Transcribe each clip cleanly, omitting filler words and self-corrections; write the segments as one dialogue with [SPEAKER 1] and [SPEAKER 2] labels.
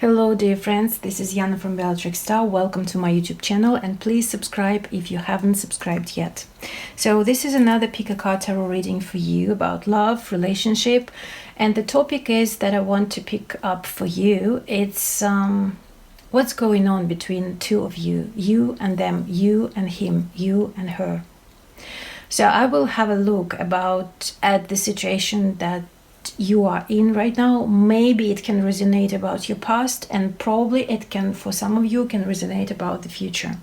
[SPEAKER 1] Hello dear friends, this is Yana from Bellatrix. Welcome to my YouTube channel and please subscribe if you haven't subscribed yet. So this is another pick a card tarot reading for you about love, relationship, and the topic is that I want to pick up for you. It's what's going on between two of you, you and them, you and him, you and her. So I will have a look at the situation that you are in right now. Maybe it can resonate about your past, and probably it can, for some of you, can resonate about the future.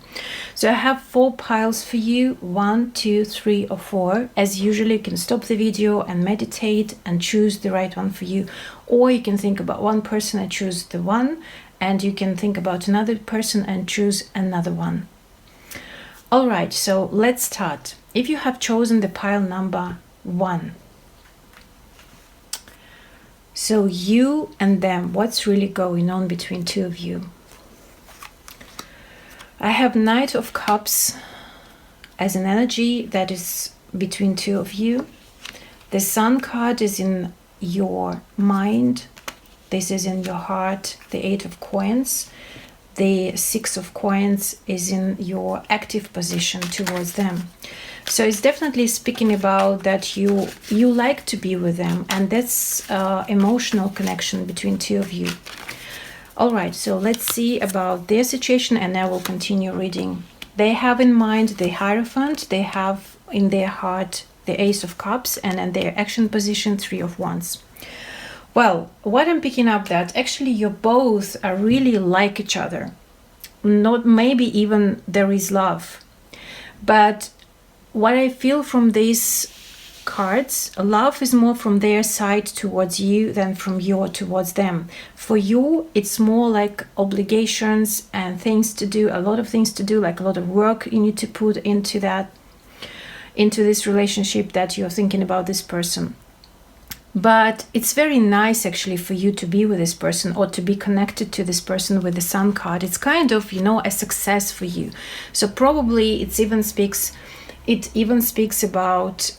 [SPEAKER 1] So I have 4 piles for you, 1, 2, 3 or 4. As usually, you can stop the video and meditate and choose the right one for you, or you can think about one person and choose the one, and you can think about another person and choose another one. All right, so let's start. If you have chosen the pile number 1, so you and them, what's really going on between two of you? I have Knight of Cups as an energy that is between two of you. The Sun card is in your mind. This is in your heart. The 8 of Coins. The 6 of Coins is in your active position towards them. So it's definitely speaking about that you like to be with them, and that's emotional connection between two of you. All right, so let's see about their situation, and I will continue reading. They have in mind the Hierophant. They have in their heart the Ace of Cups, and in their action position 3 of Wands. Well, what I'm picking up that actually you both are really like each other. Not maybe even there is love, but what I feel from these cards, love is more from their side towards you than from your towards them. For you, it's more like obligations and things to do, a lot of things to do, like a lot of work you need to put into this relationship that you're thinking about this person. But it's very nice actually for you to be with this person or to be connected to this person with the Sun card. It's kind of, a success for you. So probably it even speaks about,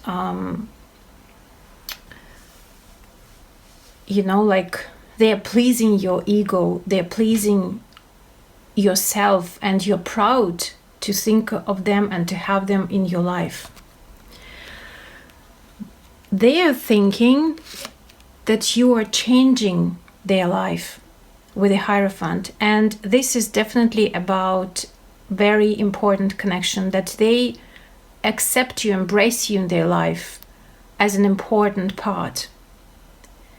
[SPEAKER 1] like they're pleasing your ego, they're pleasing yourself, and you're proud to think of them and to have them in your life. They are thinking that you are changing their life with the Hierophant, and this is definitely about very important connection, that they accept you, embrace you in their life as an important part.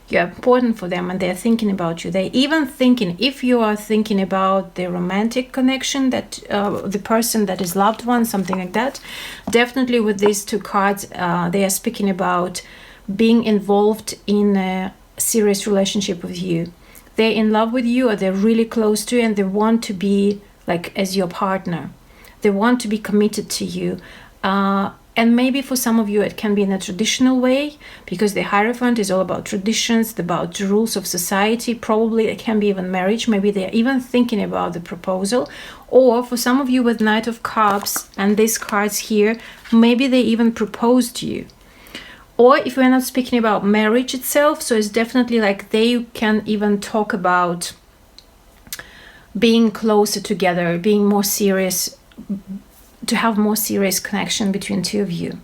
[SPEAKER 1] You're important for them and they're thinking about you. They're even thinking, if you are thinking about the romantic connection, that the person that is loved one, something like that, definitely with these 2 cards, they are speaking about being involved in a serious relationship with you. They're in love with you, or they're really close to you, and they want to be like as your partner. They want to be committed to you. And maybe for some of you it can be in a traditional way, because the Hierophant is all about traditions, about the rules of society. Probably it can be even marriage. Maybe they're even thinking about the proposal. Or for some of you with Knight of Cups and these cards here, maybe they even proposed to you. Or if we're not speaking about marriage itself, so it's definitely like they can even talk about being closer together, being more serious, to have more serious connection between two of you.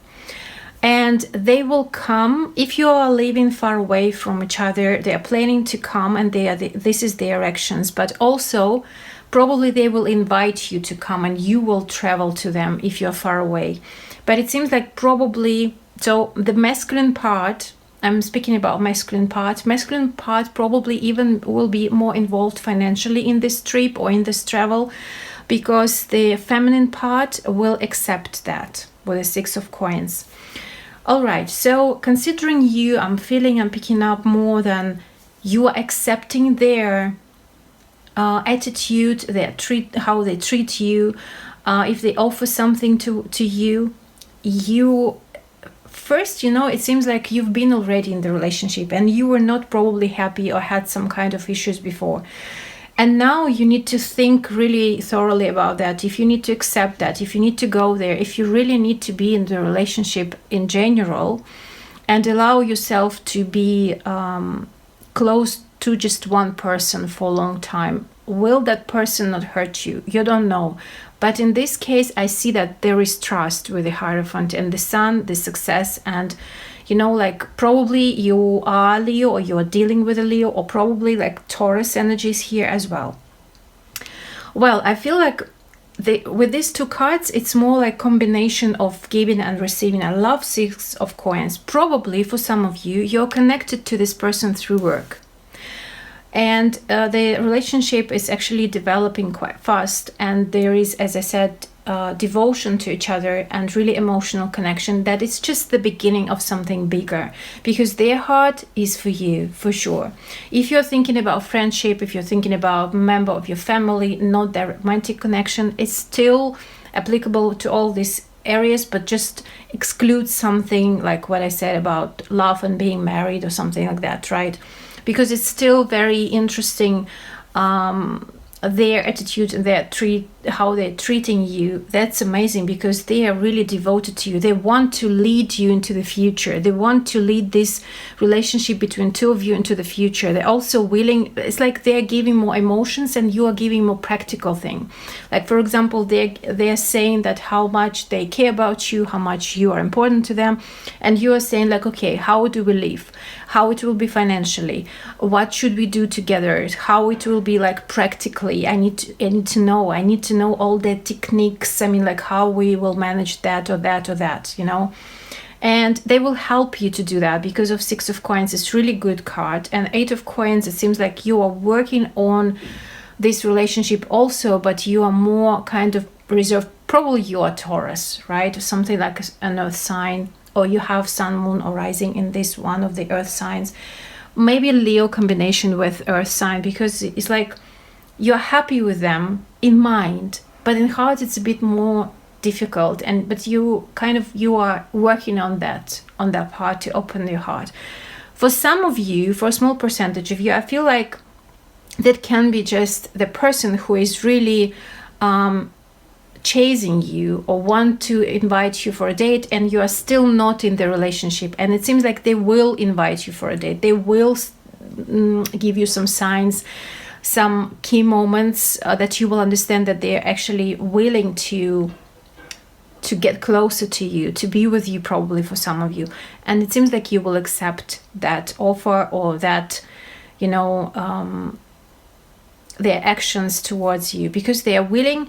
[SPEAKER 1] And they will come, if you are living far away from each other, they are planning to come, and this is their actions. But also probably they will invite you to come and you will travel to them if you're far away. But it seems like probably, so the masculine part, I'm speaking about masculine part probably even will be more involved financially in this trip or in this travel, because the feminine part will accept that with the 6 of Coins. All right, so considering you, I'm picking up more than you are accepting their attitude, how they treat you. If they offer something to you, first, it seems like you've been already in the relationship and you were not probably happy or had some kind of issues before. And now you need to think really thoroughly about that. If you need to accept that, if you need to go there, if you really need to be in the relationship in general, and allow yourself to be close to just one person for a long time, will that person not hurt you? You don't know. But in this case, I see that there is trust with the Hierophant and the Sun, the success, and like probably you are Leo, or you are dealing with a Leo, or probably like Taurus energies here as well. Well, I feel like with these two cards, it's more like combination of giving and receiving. I love Six of Coins. Probably for some of you, you're connected to this person through work. And the relationship is actually developing quite fast. And there is, as I said, devotion to each other and really emotional connection, that it's just the beginning of something bigger, because their heart is for you, for sure. If you're thinking about friendship, if you're thinking about a member of your family, not that romantic connection, it's still applicable to all these areas, but just exclude something like what I said about love and being married or something like that, right? Because it's still very interesting, their attitude and how they're treating you. That's amazing, because they are really devoted to you. They want to lead you into the future. They want to lead this relationship between two of you into the future. They're also willing, it's like they're giving more emotions and you are giving more practical thing. Like, for example, they're saying that how much they care about you, how much you are important to them, and you are saying like, okay, how do we live? How it will be financially? What should we do together? How it will be like practically? I need to know. I need to know all the techniques. I mean, like how we will manage that or that or that, And they will help you to do that, because of Six of Coins. It's really good card. And Eight of Coins, it seems like you are working on this relationship also, but you are more kind of reserved. Probably you are Taurus, right? Something like an earth sign, or you have Sun, Moon, or Rising in this one of the earth signs. Maybe a Leo combination with earth sign, because it's like you're happy with them in mind, but in heart it's a bit more difficult. But you are working on that part to open your heart. For some of you, for a small percentage of you, I feel like that can be just the person who is really chasing you or want to invite you for a date, and you are still not in the relationship. And it seems like they will invite you for a date. They will give you some signs, some key moments that you will understand that they're actually willing to get closer to you, to be with you, probably for some of you. And it seems like you will accept that offer, or that, their actions towards you, because they are willing.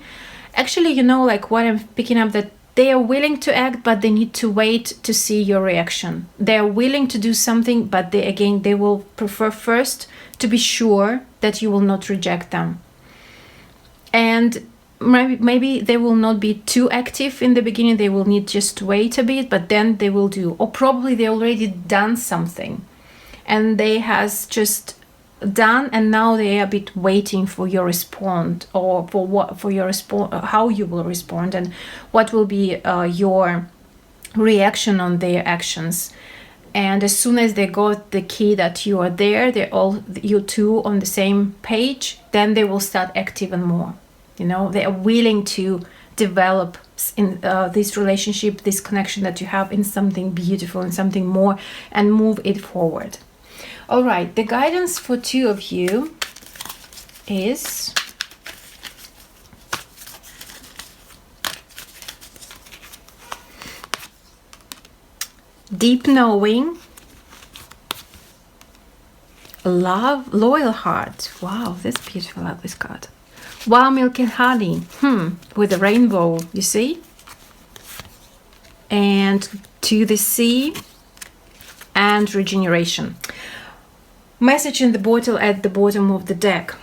[SPEAKER 1] Actually, like what I'm picking up, that they are willing to act, but they need to wait to see your reaction. They are willing to do something, but they will prefer first to be sure that you will not reject them. And maybe they will not be too active in the beginning. They will need just to wait a bit, but then they will do. Or probably they already done something, and they has just done, and now they are a bit waiting for your response, or for your response, how you will respond, and what will be your reaction on their actions. And as soon as they got the key that you are there, you two on the same page, then they will start active and more. They are willing to develop in this relationship, this connection that you have, in something beautiful and something more, and move it forward. All right, the guidance for two of you is deep knowing, love, loyal heart. Wow, that's beautiful. I love this card. Wow, milk and honey. With a rainbow, you see? And to the sea and regeneration. Message in the bottle at the bottom of the deck.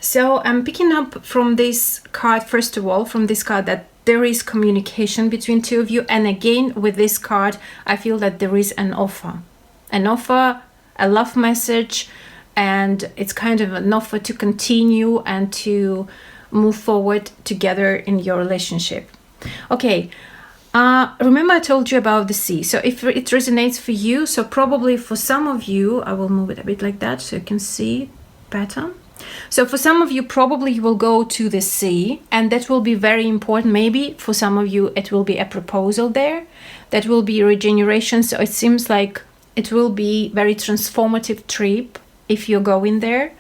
[SPEAKER 1] So I'm picking up from this card, first of all, from this card, that there is communication between two of you. And again, with this card, I feel that there is an offer, a love message, and it's kind of an offer to continue and to move forward together in your relationship. Okay. Remember I told you about the sea. So if it resonates for you, so probably for some of you, I will move it a bit like that so you can see better. So for some of you, probably you will go to the sea, and that will be very important. Maybe for some of you, it will be a proposal there. That will be regeneration. So it seems like it will be very transformative trip if you're going there.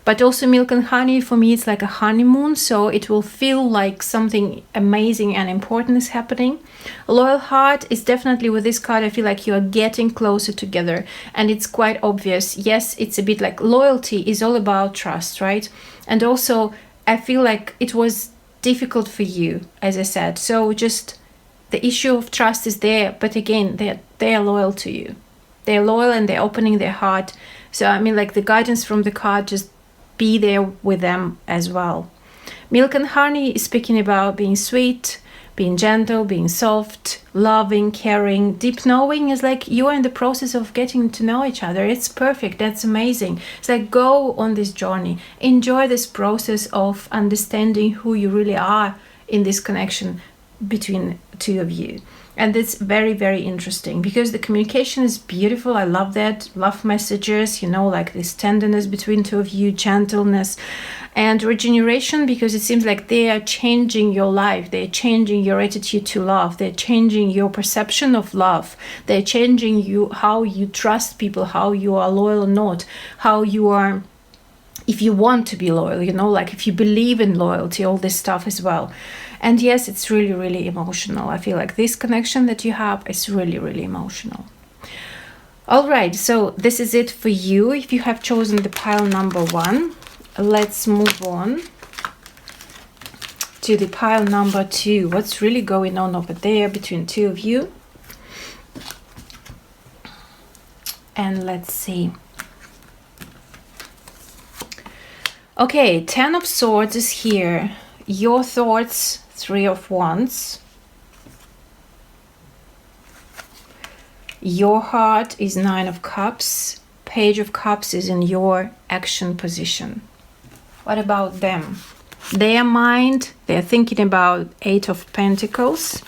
[SPEAKER 1] But also milk and honey, for me, it's like a honeymoon, so it will feel like something amazing and important is happening. A loyal heart is definitely, with this card, I feel like you are getting closer together, and it's quite obvious. Yes, it's a bit like loyalty is all about trust, right? And also, I feel like it was difficult for you, as I said. So just the issue of trust is there, but again, they are loyal to you. They're loyal and they're opening their heart. So I mean, like the guidance from the card, just be there with them as well. Milk and honey is speaking about being sweet, being gentle, being soft, loving, caring. Deep knowing is like you are in the process of getting to know each other. It's perfect. That's amazing. It's like go on this journey. Enjoy this process of understanding who you really are in this connection between two of you. And it's very, very interesting because the communication is beautiful. I love that. Love messages, like this tenderness between two of you, gentleness, and regeneration, because it seems like they are changing your life. They're changing your attitude to love. They're changing your perception of love. They're changing you, how you trust people, how you are loyal or not, how you are, if you want to be loyal, like if you believe in loyalty, all this stuff as well. And yes, it's really, really emotional. I feel like this connection that you have is really, really emotional. All right, so this is it for you. If you have chosen the pile number 1, let's move on to the pile number 2. What's really going on over there between two of you? And let's see. Okay, 10 of Swords is here. Your thoughts, 3 of Wands. Your heart is 9 of Cups. Page of Cups is in your action position. What about them? Their mind, they're thinking about 8 of Pentacles.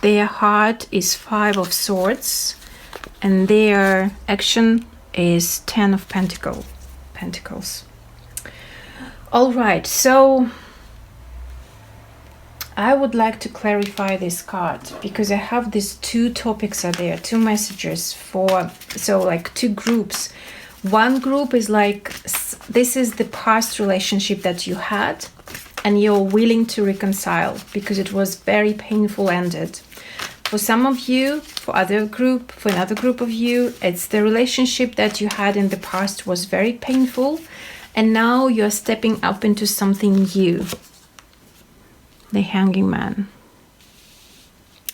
[SPEAKER 1] Their heart is 5 of Swords. And their action is 10 of Pentacles. All right, so I would like to clarify this card because I have these 2 topics are there, 2 messages for, so like 2 groups. One group is like, this is the past relationship that you had and you're willing to reconcile because it was very painful ended. For some of you, for another group of you, it's the relationship that you had in the past was very painful and now you're stepping up into something new. The Hanging Man.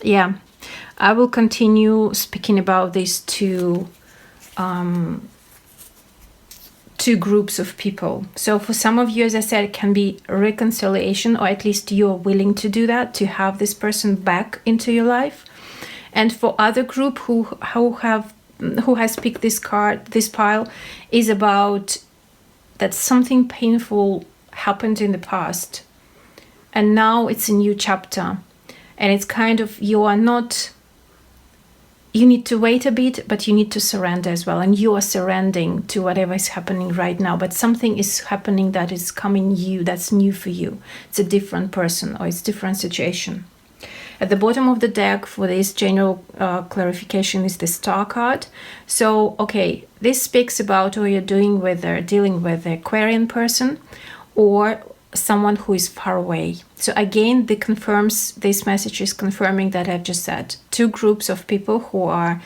[SPEAKER 1] Yeah, I will continue speaking about these two groups of people. So for some of you, as I said, it can be reconciliation, or at least you're willing to do that, to have this person back into your life. And for other group who has picked this card, this pile, is about that something painful happened in the past. And now it's a new chapter. And it's kind of, you need to wait a bit, but you need to surrender as well. And you are surrendering to whatever is happening right now. But something is happening that is coming that's new for you. It's a different person or it's a different situation. At the bottom of the deck for this general clarification is the Star card. So, okay, this speaks about what you're dealing with the Aquarian person or someone who is far away. So again, this message is confirming that I've just said. 2 groups of people who are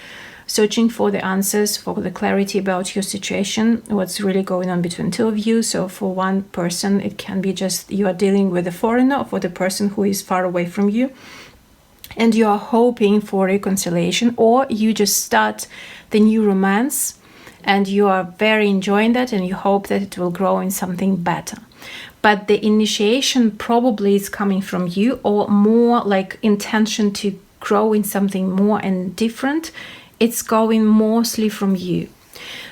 [SPEAKER 1] searching for the answers, for the clarity about your situation, what's really going on between 2 of you. So for one person, it can be just you are dealing with a foreigner, or for the person who is far away from you. And you are hoping for reconciliation, or you just start the new romance and you are very enjoying that and you hope that it will grow in something better. But the initiation probably is coming from you, or more like intention to grow in something more and different. It's going mostly from you.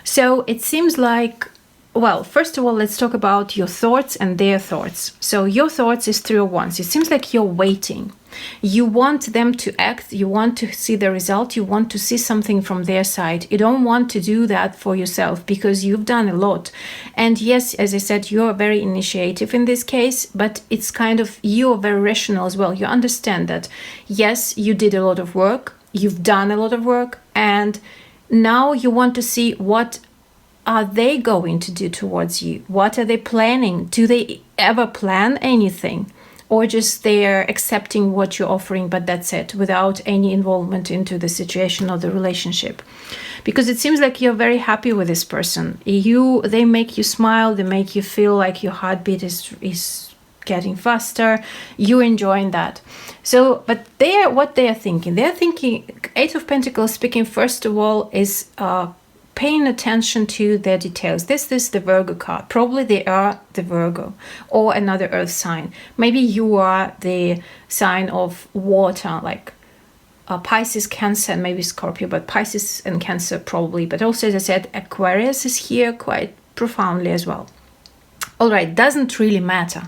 [SPEAKER 1] So it seems like, well, first of all, let's talk about your thoughts and their thoughts. So your thoughts is 3 of Wands. It seems like you're waiting. You want them to act. You want to see the result. You want to see something from their side. You don't want to do that for yourself because you've done a lot. And yes, as I said, you're very initiative in this case, but it's kind of, you're very rational as well. You understand that, yes, you did a lot of work. You've done a lot of work. And now you want to see what are they going to do towards you? What are they planning? Do they ever plan anything? Or just they're accepting what you're offering, but that's it, without any involvement into the situation or the relationship? Because it seems like you're very happy with this person. They make you smile, they make you feel like your heartbeat is getting faster. You're enjoying that. So, but what they are thinking, Eight of Pentacles speaking, first of all, is paying attention to their details. This is the Virgo card. Probably they are the Virgo or another earth sign. Maybe you are the sign of water, like Pisces, Cancer, and maybe Scorpio, but Pisces and Cancer probably. But also, as I said, Aquarius is here quite profoundly as well. All right, doesn't really matter.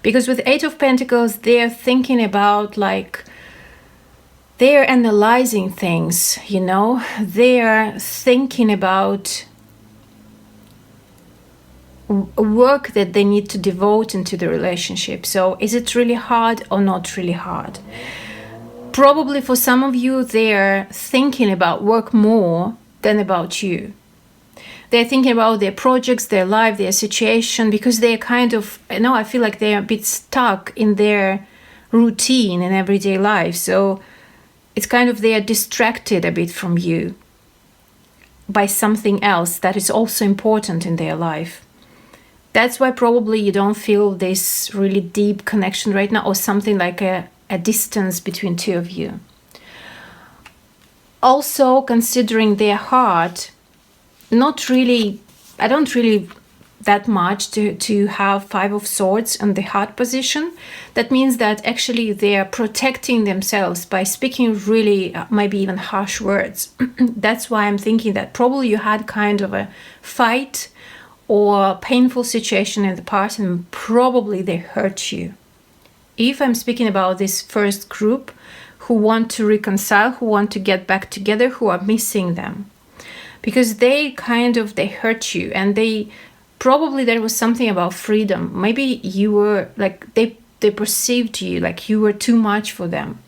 [SPEAKER 1] Because with Eight of Pentacles, they're thinking about, like, they're analyzing things, you know. They're thinking about work that they need to devote into the relationship. So is it really hard or not really hard? Probably for some of you, they're thinking about work more than about you. They're thinking about their projects, their life, their situation, because they're kind of, I feel like they're a bit stuck in their routine in everyday life. So it's kind of they are distracted a bit from you by something else that is also important in their life. That's why probably you don't feel this really deep connection right now, or something like a distance between two of you. Also, considering their heart, I don't really that much to have Five of Swords in the heart position. That means that actually they are protecting themselves by speaking really maybe even harsh words. That's why I'm thinking that probably you had kind of a fight or painful situation in the past, and probably they hurt you. If I'm speaking about this first group who want to reconcile, who want to get back together, who are missing them, because they hurt you, and probably there was something about freedom. Maybe you were like, they perceived you like you were too much for them.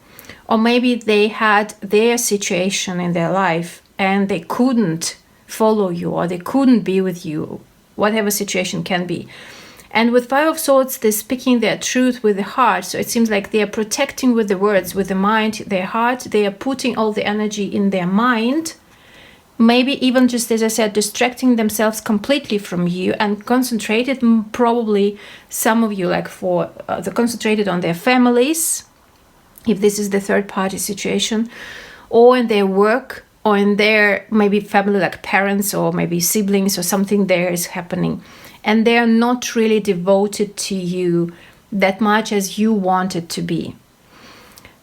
[SPEAKER 1] Or maybe they had their situation in their life and they couldn't follow you, or they couldn't be with you, whatever situation can be. And with Five of Swords, they're speaking their truth with the heart. So it seems like they are protecting with the words, with the mind, their heart. They are putting all the energy in their mind. Maybe even just, as I said, distracting themselves completely from you, and concentrated, probably some of you, like concentrated on their families, if this is the third party situation, or in their work, or in their maybe family, like parents or maybe siblings, or something there is happening. And they are not really devoted to you that much as you want it to be.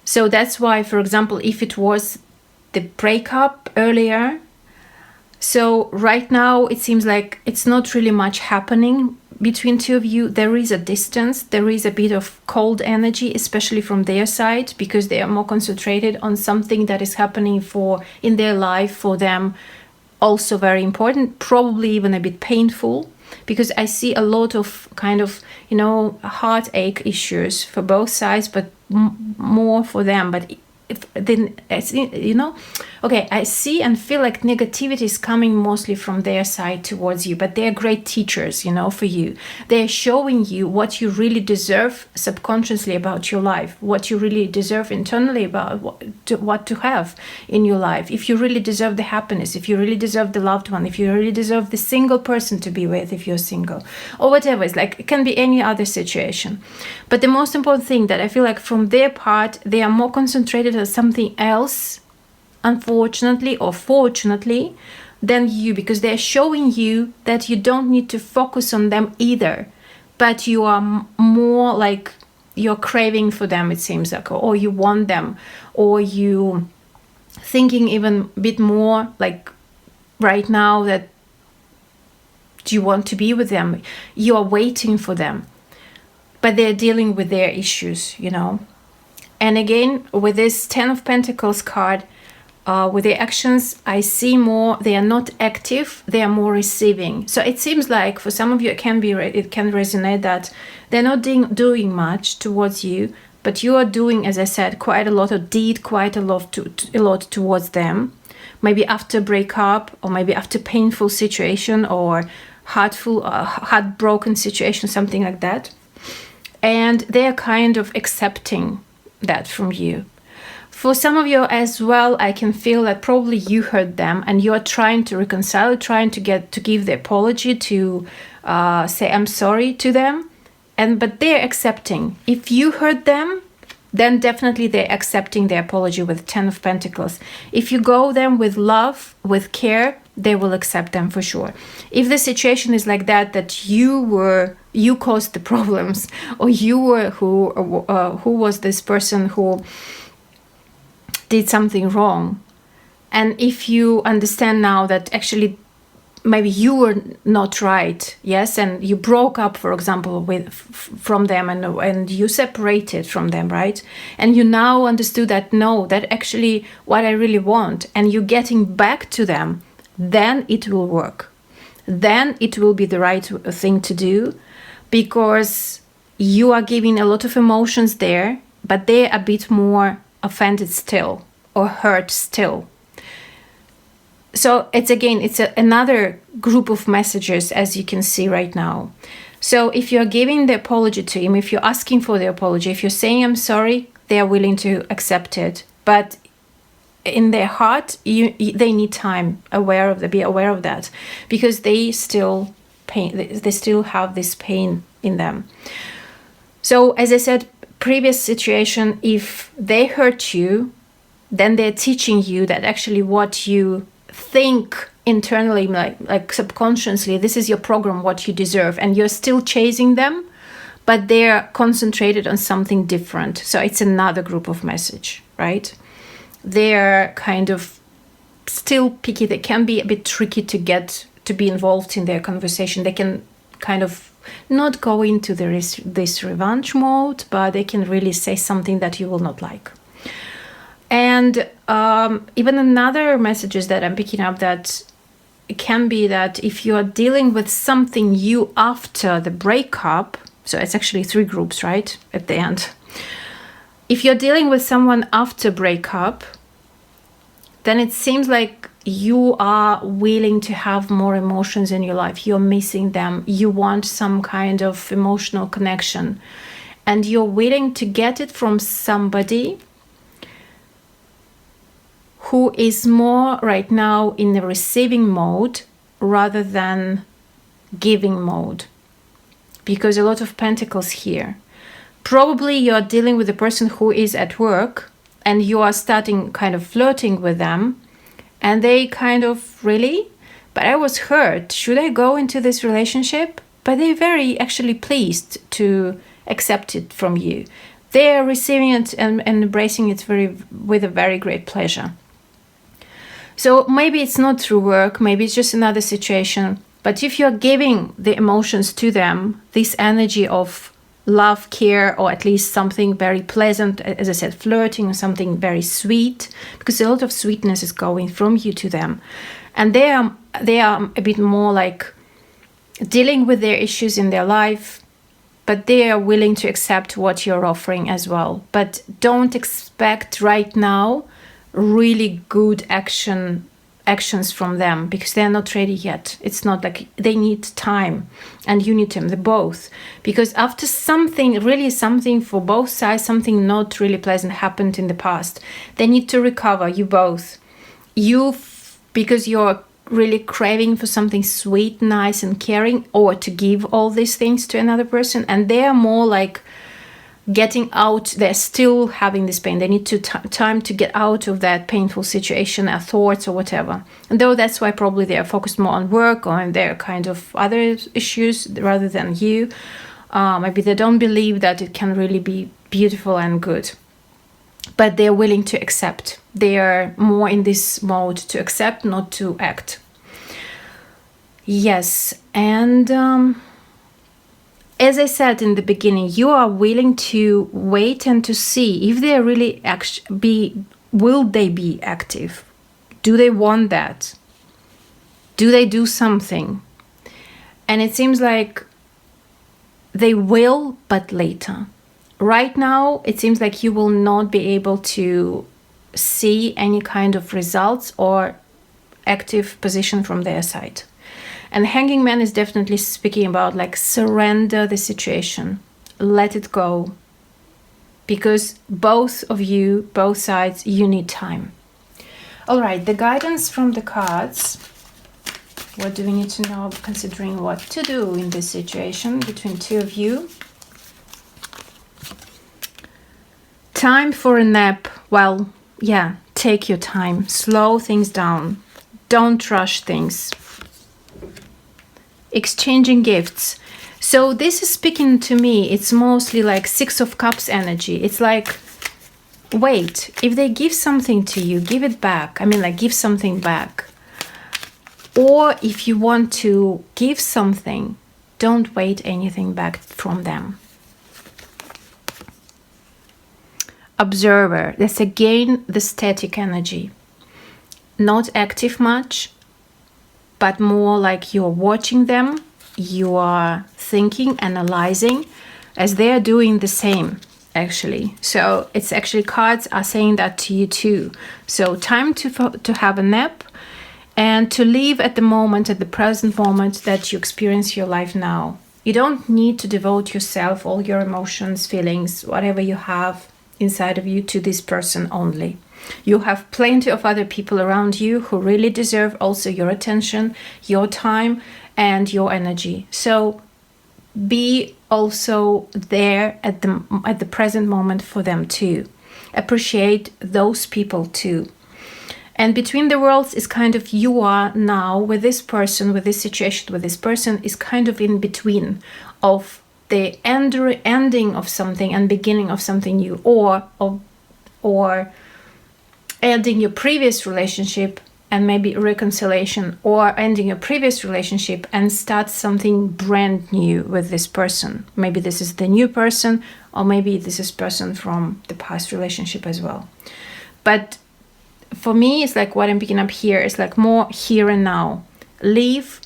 [SPEAKER 1] So that's why, for example, if it was the breakup earlier, so right now it seems like it's not really much happening between two of you. There is a distance, there is a bit of cold energy, especially from their side, because they are more concentrated on something that is happening in their life for them, also very important, probably even a bit painful. Because I see a lot of kind of, heartache issues for both sides, but more for them. But I see and feel like negativity is coming mostly from their side towards you, but they're great teachers, for you. They're showing you what you really deserve subconsciously about your life, what you really deserve internally about what to have in your life. If you really deserve the happiness, if you really deserve the loved one, if you really deserve the single person to be with, if you're single, or whatever. It's like, it can be any other situation. But the most important thing that I feel like from their part, they are more concentrated on something else, unfortunately or fortunately, than you, because they're showing you that you don't need to focus on them either, but you are more like you're craving for them, it seems like, or you want them, or you thinking even a bit more like right now that you want to be with them, you are waiting for them, but they're dealing with their issues, And again, with this Ten of Pentacles card, with their actions, I see more, they are not active, they are more receiving. So it seems like for some of you, it can resonate that they're not doing much towards you, but you are doing, as I said, quite a lot, or did quite a lot towards them. maybe after breakup, or maybe after painful situation, or heartbroken situation, something like that. And they are kind of accepting that from you. For some of you as well, I can feel that probably you hurt them and you are trying to reconcile, trying to give the apology, to say I'm sorry to them. But they're accepting. If you hurt them, then definitely they're accepting the apology with 10 of Pentacles. If you go them with love, with care, they will accept them for sure. If the situation is like that you caused the problems, or you were who was this person who did something wrong, and if you understand now that actually maybe you were not right, yes, and you broke up, for example, from them, and you separated from them, right? And you now understood that no, that actually what I really want, and you're getting back to them, then it will work. Then it will be the right thing to do, because you are giving a lot of emotions there, but they're a bit more offended still, or hurt still. So it's another group of messages, as you can see right now. So if you're giving the apology to him, if you're asking for the apology, if you're saying I'm sorry, they are willing to accept it. But in their heart, they need time, be aware of that, because they still have this pain in them. So as I said, previous situation, if they hurt you, then they're teaching you that actually what you think internally, like subconsciously, this is your program, what you deserve, and you're still chasing them, but they're concentrated on something different. So it's another group of message, right? They're kind of still picky. They can be a bit tricky to be involved in their conversation. They can kind of not go into this revenge mode, but they can really say something that you will not like. And even another messages that I'm picking up, that it can be that if you are dealing with something new after the breakup, so it's actually 3 groups, right, at the end. If you're dealing with someone after breakup, then it seems like you are willing to have more emotions in your life. You're missing them. You want some kind of emotional connection. And you're willing to get it from somebody who is more right now in the receiving mode rather than giving mode. Because a lot of pentacles here. Probably you're dealing with a person who is at work, and you are starting kind of flirting with them, and they kind of, really? But I was hurt. Should I go into this relationship? But they're very actually pleased to accept it from you. They are receiving it and embracing it with a very great pleasure. So maybe it's not through work, maybe it's just another situation. But if you're giving the emotions to them, this energy of love, care, or at least something very pleasant, as I said, flirting, or something very sweet, because a lot of sweetness is going from you to them. And they are a bit more like dealing with their issues in their life, but they are willing to accept what you're offering as well. But don't expect right now really good actions from them, because they're not ready yet. It's not like they need time, and you need them, the both. Because after something for both sides, something not really pleasant happened in the past, they need to recover, you both. Because you're really craving for something sweet, nice, and caring, or to give all these things to another person, and they are more like getting out. They're still having this pain. They need time to get out of that painful situation, or thoughts, or whatever. And though that's why probably they are focused more on work or on their kind of other issues rather than you. Maybe they don't believe that it can really be beautiful and good. But they're willing to accept. They are more in this mode to accept, not to act. Yes, and as I said in the beginning, you are willing to wait and to see if they really will they be active? Do they want that? Do they do something? And it seems like they will, but later. Right now, it seems like you will not be able to see any kind of results or active position from their side. And Hanging Man is definitely speaking about like surrender the situation, let it go, because both of you, both sides, you need time. All right, the guidance from the cards. What do we need to know considering what to do in this situation between two of you? Time for a nap. Well, yeah, take your time. Slow things down. Don't rush things. Exchanging gifts. So this is speaking to me. It's mostly like Six of Cups energy. It's like, wait, if they give something to you, give it back. I mean, like, give something back. Or if you want to give something, don't wait anything back from them. Observer. That's again the static energy. Not active much, but more like you're watching them, you are thinking, analyzing, as they are doing the same, actually. So it's actually cards are saying that to you too. So time to have a nap and to live at the moment, at the present moment that you experience your life now. You don't need to devote yourself, all your emotions, feelings, whatever you have inside of you to this person only. You have plenty of other people around you who really deserve also your attention, your time, and your energy. So be also there at the present moment for them too. Appreciate those people too. And between the worlds is kind of you are now with this person, with this situation, with this person is kind of in between of the ending of something and beginning of something new, or ending your previous relationship and maybe reconciliation, or ending your previous relationship and start something brand new with this person. Maybe this is the new person, or maybe this is person from the past relationship as well. But for me, it's like what I'm picking up here is like more here and now. Leave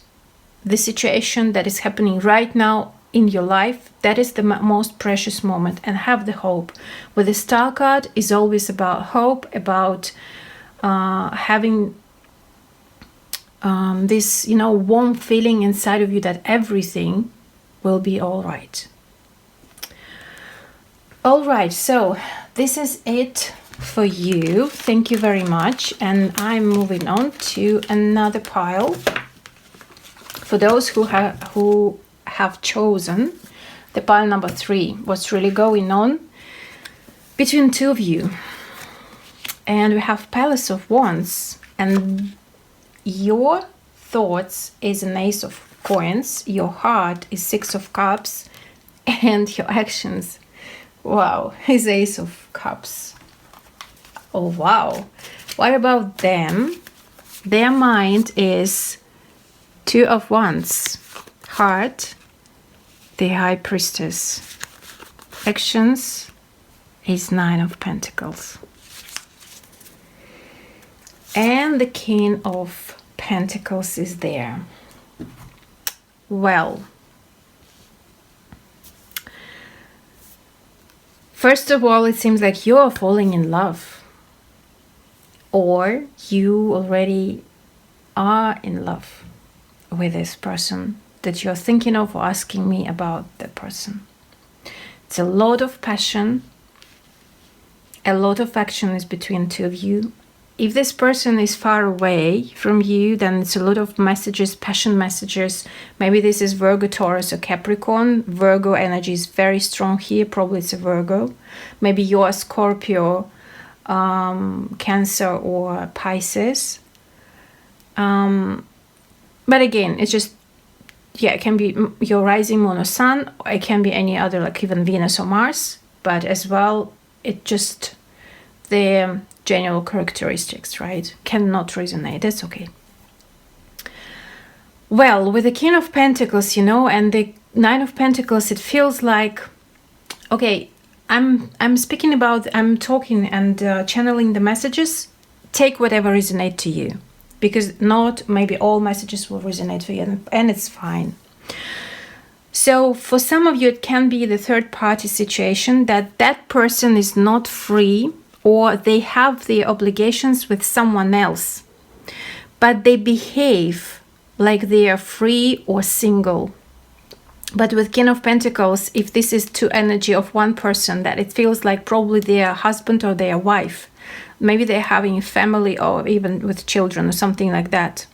[SPEAKER 1] the situation that is happening right now in your life. That is the most precious moment, and have the hope. With the Star card is always about hope, about having this, warm feeling inside of you that everything will be all right. All right, so this is it for you. Thank you very much. And I'm moving on to another pile. For those who have chosen the pile number 3, what's really going on between two of you. And we have Palace of Wands, and your thoughts is an Ace of Coins, your heart is Six of Cups, and your actions, wow, is Ace of Cups. Oh wow. What about them? Their mind is Two of Wands, heart, the High Priestess. Actions is Nine of Pentacles. And the King of Pentacles is there. Well, first of all, it seems like you are falling in love, or you already are in love with this person that you're thinking of or asking me about the person. It's a lot of passion, a lot of action is between two of you. If this person is far away from you, then it's a lot of messages, passion messages. Maybe this is Virgo, Taurus, or Capricorn. Virgo energy is very strong here. Probably it's a Virgo. Maybe you're a Scorpio, Cancer, or Pisces. But again, it's just, yeah, it can be your rising moon or sun, or it can be any other, like even Venus or Mars. But as well, it just, the general characteristics, right, cannot resonate. That's okay. Well, with the King of Pentacles, and the Nine of Pentacles, it feels like, okay, I'm talking and channeling the messages. Take whatever resonate to you, because not maybe all messages will resonate for you, and it's fine. So for some of you, it can be the third party situation, that person is not free, or they have the obligations with someone else. but they behave like they are free or single. But with King of Pentacles, if this is two energy of one person, that it feels like probably their husband or their wife. Maybe they're having a family or even with children or something like that.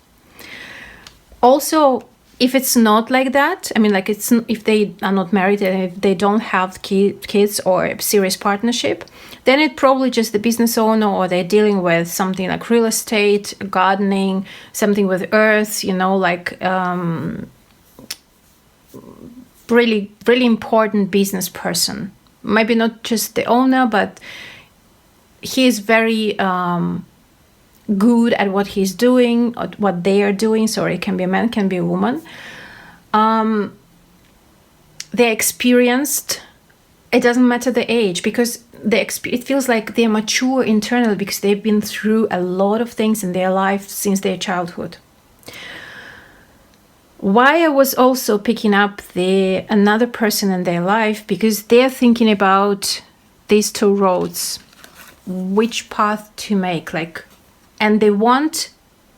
[SPEAKER 1] Also, if it's not like that, I mean, like if they are not married and if they don't have kids or a serious partnership, then it's probably just the business owner, or they're dealing with something like real estate, gardening, something with earth, you know, like really, really important business person. Maybe not just the owner, but he is very good at what he's doing, or what they are doing. Sorry, it can be a man, can be a woman. They're experienced. It doesn't matter the age, because it feels like they're mature internally, because they've been through a lot of things in their life since their childhood. Why I was also picking up another person in their life, because they're thinking about these two roads, which path to make, like, and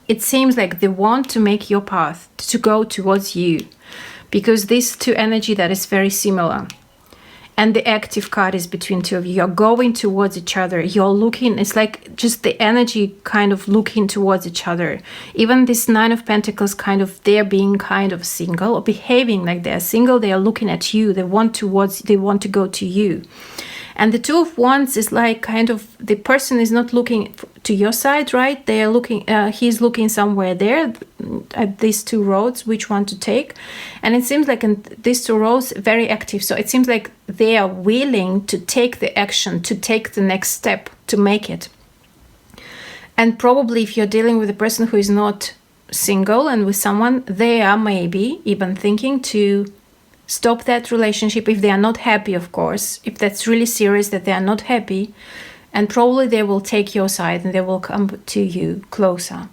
[SPEAKER 1] it seems like they want to make your path to go towards you, because these two energy that is very similar. And the active card is between two of you. You're going towards each other. You're looking, it's like just the energy kind of looking towards each other. Even this Nine of Pentacles, kind of, they're being kind of single or behaving like they're single. They are looking at you. They want to go to you. And the Two of Wands is like kind of, the person is not looking to your side, right? They are looking, he's looking somewhere there at these two roads, which one to take. And it seems like in these two roads, very active. So it seems like they are willing to take the action, to take the next step, to make it. And probably if you're dealing with a person who is not single and with someone, they are maybe even thinking to stop that relationship if they are not happy, of course. If that's really serious, that they are not happy, and probably they will take your side and they will come to you closer.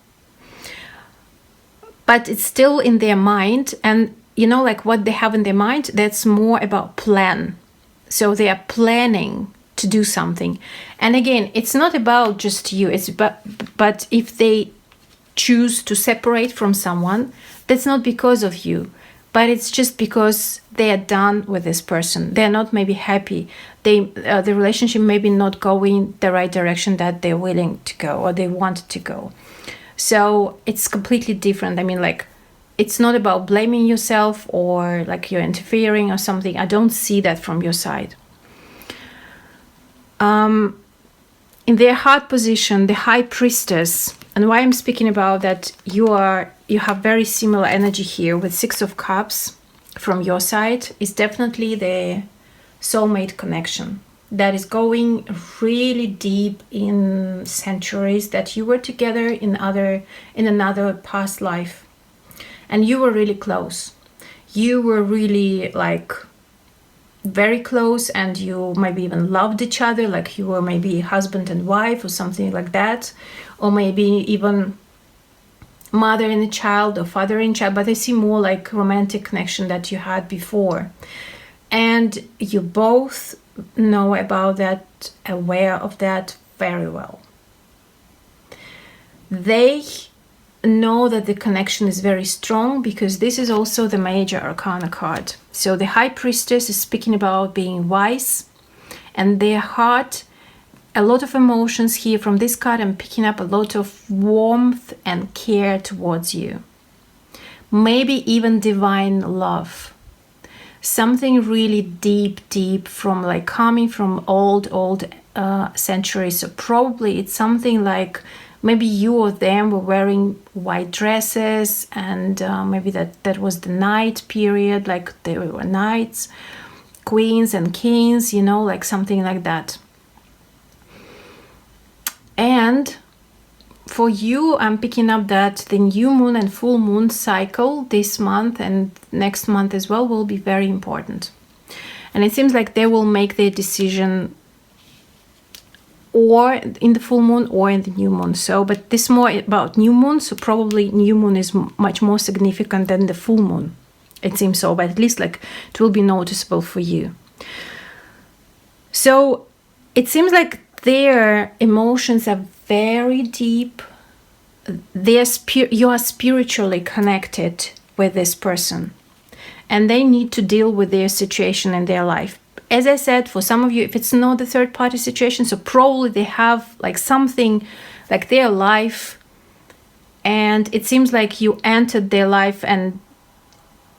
[SPEAKER 1] But it's still in their mind, and you know, like what they have in their mind, that's more about plan. So they are planning to do something. And again, it's not about just you, but if they choose to separate from someone, that's not because of you. But it's just because they are done with this person. They're not maybe happy. The relationship maybe not going the right direction that they're willing to go or they want to go. So it's completely different. I mean, like, it's not about blaming yourself or like you're interfering or something. I don't see that from your side. In their heart position, the High Priestess, and why I'm speaking about that, you have very similar energy here with Six of Cups from your side, is definitely the soulmate connection that is going really deep in centuries, that you were together in another past life, and you were really close. You were really like very close, and you maybe even loved each other, like you were maybe husband and wife or something like that, or maybe even mother and a child or father and child, but I see more like romantic connection that you had before. And you both know about that, aware of that very well. They know that the connection is very strong, because this is also the major arcana card. So the High Priestess is speaking about being wise, and their heart, a lot of emotions here from this card. I'm picking up a lot of warmth and care towards you. Maybe even divine love. Something really deep from like coming from old centuries. So probably it's something like maybe you or them were wearing white dresses, and maybe that was the night period, like there were knights, queens and kings, you know, like something like that. And for you, I'm picking up that the new moon and full moon cycle this month and next month as well will be very important. And it seems like they will make their decision or in the full moon or in the new moon. So, but this more about new moon, so probably new moon is much more significant than the full moon. It seems so, but at least like it will be noticeable for you. So it seems like their emotions are very deep, you are spiritually connected with this person, and they need to deal with their situation in their life. As I said, for some of you, if it's not a third party situation, so probably they have like something like their life, and it seems like you entered their life and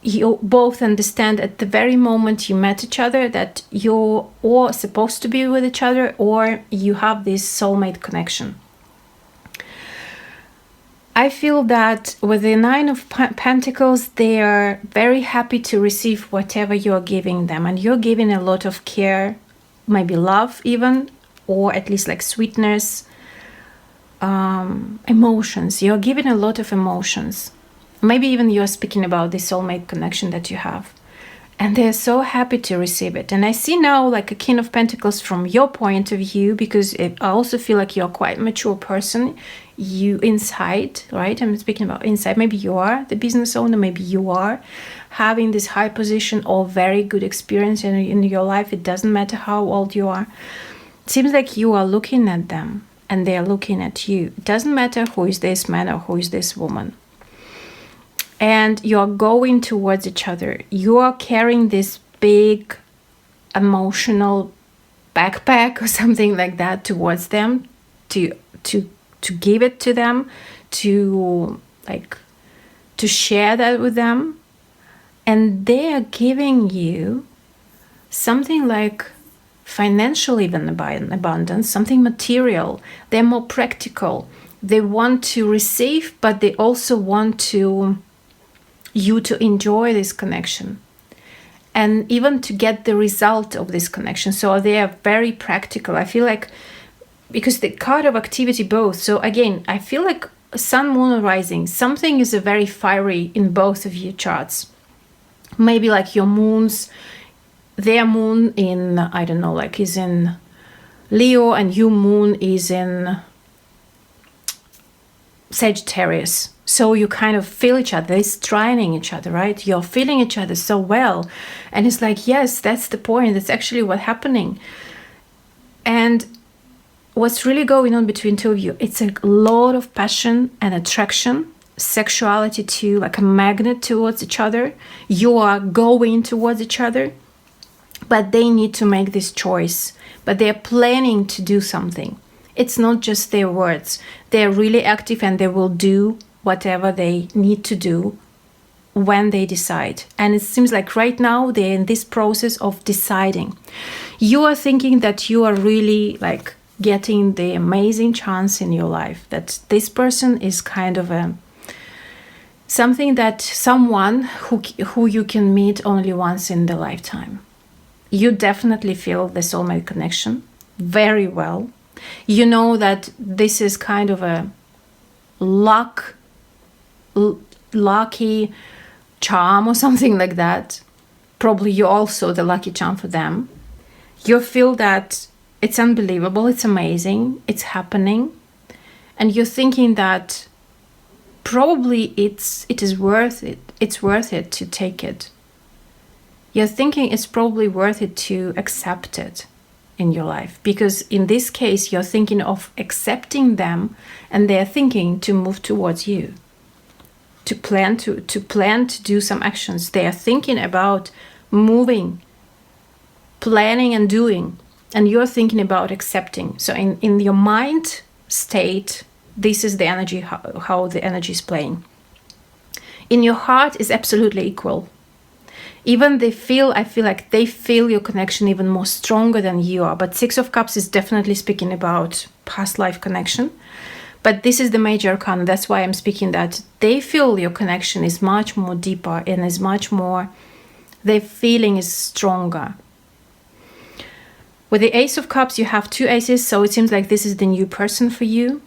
[SPEAKER 1] you both understand at the very moment you met each other that you're or supposed to be with each other, or you have this soulmate connection. I feel that with the Nine of Pentacles, they are very happy to receive whatever you're giving them, and you're giving a lot of care, maybe love even, or at least like sweetness, emotions. You're giving a lot of emotions. Maybe even you're speaking about the soulmate connection that you have. And they're so happy to receive it. And I see now like a King of Pentacles from your point of view, because I also feel like you're quite a mature person. You inside, right? I'm speaking about inside. Maybe you are the business owner. Maybe you are having this high position or very good experience in your life. It doesn't matter how old you are. It seems like you are looking at them and they are looking at you. It doesn't matter who is this man or who is this woman. And you're going towards each other. You are carrying this big emotional backpack or something like that towards them, to give it to them, to share that with them. And they are giving you something like financial even abundance, something material. They're more practical. They want to receive, but they also want you to enjoy this connection and even to get the result of this connection. So they are very practical. I feel like, because the card of activity both. So again, I feel like sun, moon, rising, something is a very fiery in both of your charts. Maybe like your moons, their moon in, I don't know, like is in Leo, and your moon is in Sagittarius. So you kind of feel each other, it's trining each other, right? You're feeling each other so well. And it's like, yes, that's the point. That's actually what's happening. And what's really going on between two of you, it's a lot of passion and attraction, sexuality too, like a magnet towards each other. You are going towards each other, but they need to make this choice. But they're planning to do something. It's not just their words. They're really active and they will do whatever they need to do when they decide. And it seems like right now they're in this process of deciding. You are thinking that you are really like getting the amazing chance in your life, that this person is kind of someone who you can meet only once in the lifetime. You definitely feel the soulmate connection very well. You know that this is kind of a lucky charm or something like that. Probably you're also the lucky charm for them. You feel that it's unbelievable, it's amazing, it's happening, and you're thinking that probably it is worth it. It's worth it to take it. You're thinking it's probably worth it to accept it in your life, because in this case you're thinking of accepting them, and they're thinking to move towards you, to plan to do some actions. They are thinking about moving, planning and doing, and you're thinking about accepting. So in your mind state, this is the energy, how the energy is playing. In your heart is absolutely equal. Even I feel like they feel your connection even more stronger than you are. But Six of Cups is definitely speaking about past life connection. But this is the major arcana. That's why I'm speaking that they feel your connection is much more deeper and is much more, their feeling is stronger. With the Ace of Cups, you have two aces. So it seems like this is the new person for you.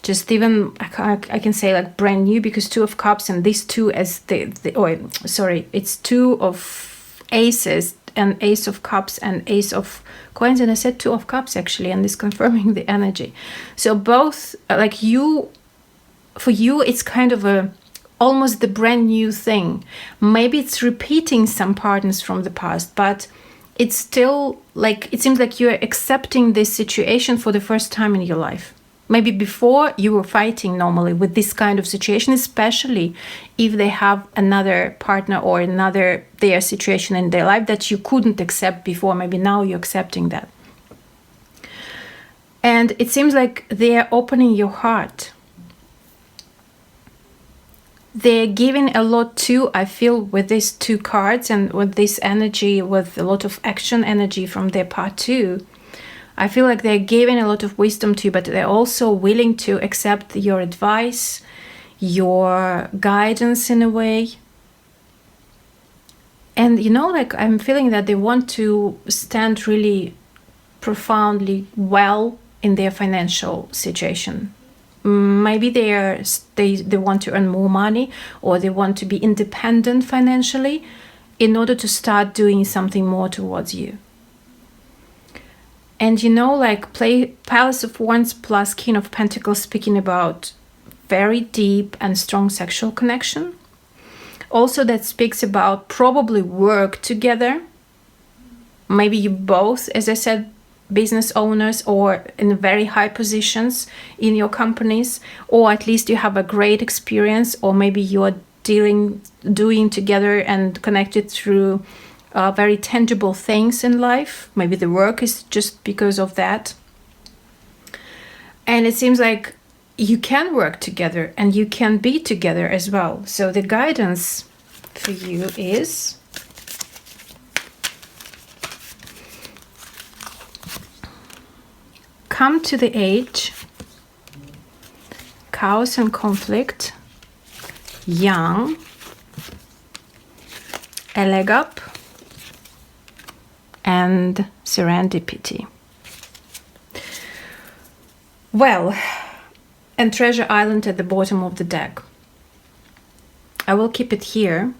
[SPEAKER 1] Just even, I can say like brand new, because Two of Cups and these two as it's Two of Aces and Ace of Cups and Ace of Coins, and I said Two of Cups actually, and this confirming the energy. So both, like for you it's kind of almost the brand new thing. Maybe it's repeating some patterns from the past, but it's still like, it seems like you're accepting this situation for the first time in your life. Maybe before you were fighting normally with this kind of situation, especially if they have another partner or their situation in their life that you couldn't accept before. Maybe now you're accepting that. And it seems like they're opening your heart. They're giving a lot too, I feel, with these two cards and with this energy, with a lot of action energy from their part too. I feel like they're giving a lot of wisdom to you, but they're also willing to accept your advice, your guidance in a way. And like I'm feeling that they want to stand really profoundly well in their financial situation. Maybe they want to earn more money, or they want to be independent financially in order to start doing something more towards you. And like Palace of Wands plus King of Pentacles, speaking about very deep and strong sexual connection. Also that speaks about probably work together. Maybe you both, as I said, business owners or in very high positions in your companies, or at least you have a great experience, or maybe you are doing together and connected through very tangible things in life. Maybe the work is just because of that. And it seems like you can work together and you can be together as well. So the guidance for you is come to the age, chaos and conflict, young, a leg up, and serendipity. Well, and Treasure Island at the bottom of the deck. I will keep it here.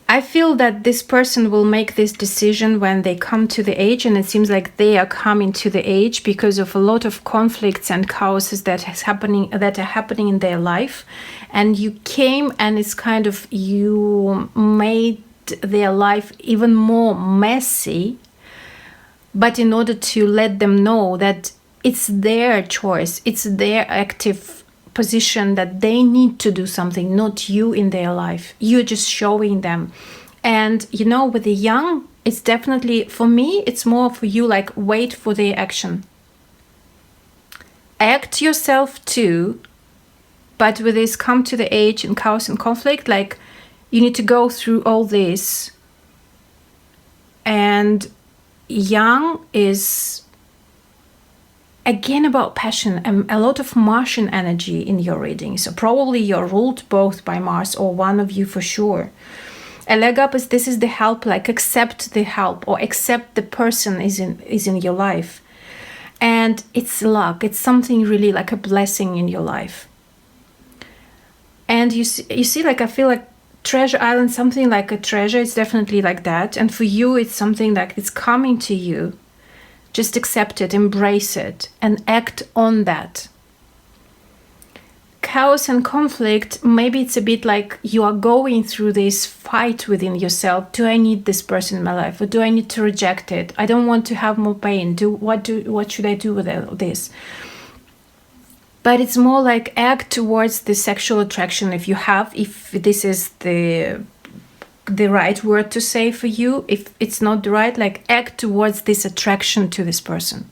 [SPEAKER 1] I feel that this person will make this decision when they come to the age, and it seems like they are coming to the age because of a lot of conflicts and chaoses that are happening in their life. And you came and it's kind of, you made their life even more messy, but in order to let them know that it's their choice, it's their active position, that they need to do something, not you in their life. You're just showing them. And with the young, it's definitely, for me, it's more for you, like, wait for their action. Act yourself too, but with this come to the age and chaos and conflict, like, you need to go through all this. And young is again about passion and a lot of Martian energy in your reading. So probably you're ruled both by Mars, or one of you for sure. A leg up is, this is the help, like accept the help or accept the person is in your life. And it's luck. It's something really like a blessing in your life. And you see, like, I feel like Treasure Island, something like a treasure, it's definitely like that. And for you, it's something like it's coming to you. Just accept it, embrace it, and act on that. Chaos and conflict, maybe it's a bit like you are going through this fight within yourself. Do I need this person in my life, or do I need to reject it? I don't want to have more pain. What should I do with this? But it's more like act towards the sexual attraction if this is the right word to say for you. If it's not the right, like, act towards this attraction to this person.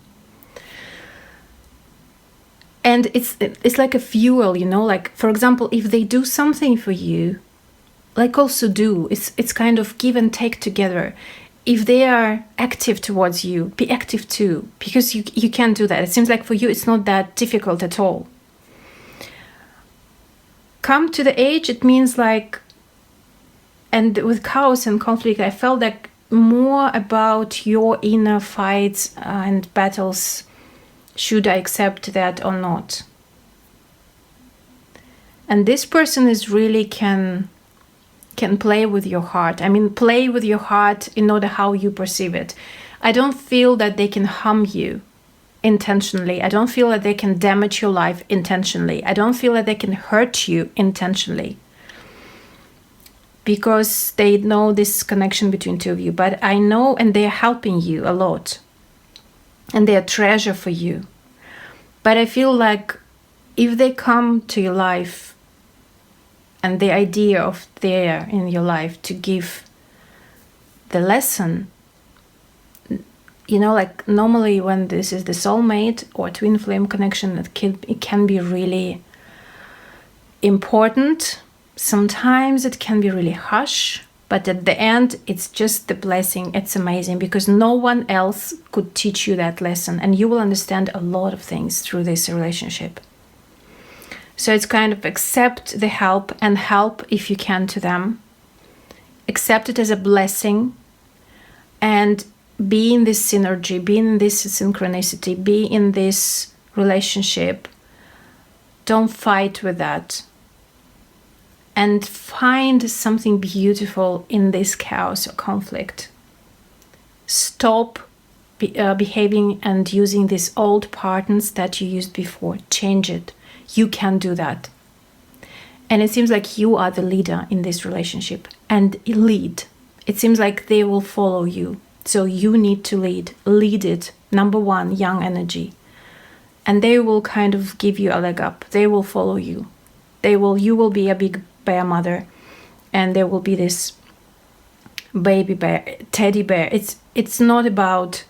[SPEAKER 1] And it's like a fuel, like, for example, if they do something for you, like, also do. It's kind of give and take together. If they are active towards you, be active too, because you can do that. It seems like for you, it's not that difficult at all. Come to the age, it means like, and with chaos and conflict, I felt like more about your inner fights and battles. Should I accept that or not? And this person is really can play with your heart. I mean, play with your heart in order how you perceive it. I don't feel that they can harm you intentionally. I don't feel that they can damage your life intentionally. I don't feel that they can hurt you intentionally, because they know this connection between two of you. But I know, and they are helping you a lot, and they are treasure for you. But I feel like if they come to your life and the idea of there in your life to give the lesson, you know, like normally when this is the soulmate or twin flame connection, it can be really important. Sometimes it can be really harsh, but at the end, it's just the blessing. It's amazing because no one else could teach you that lesson, and you will understand a lot of things through this relationship. So it's kind of accept the help and help if you can to them. Accept it as a blessing and be in this synergy, be in this synchronicity, be in this relationship. Don't fight with that. And find something beautiful in this chaos or conflict. Stop behaving and using these old patterns that you used before. Change it. You can do that. And it seems like you are the leader in this relationship. And lead. It seems like they will follow you. So you need to lead. Lead it. Number one, young energy. And they will kind of give you a leg up. They will follow you. You will be a big bear mother, and there will be this baby bear, teddy bear. It's not about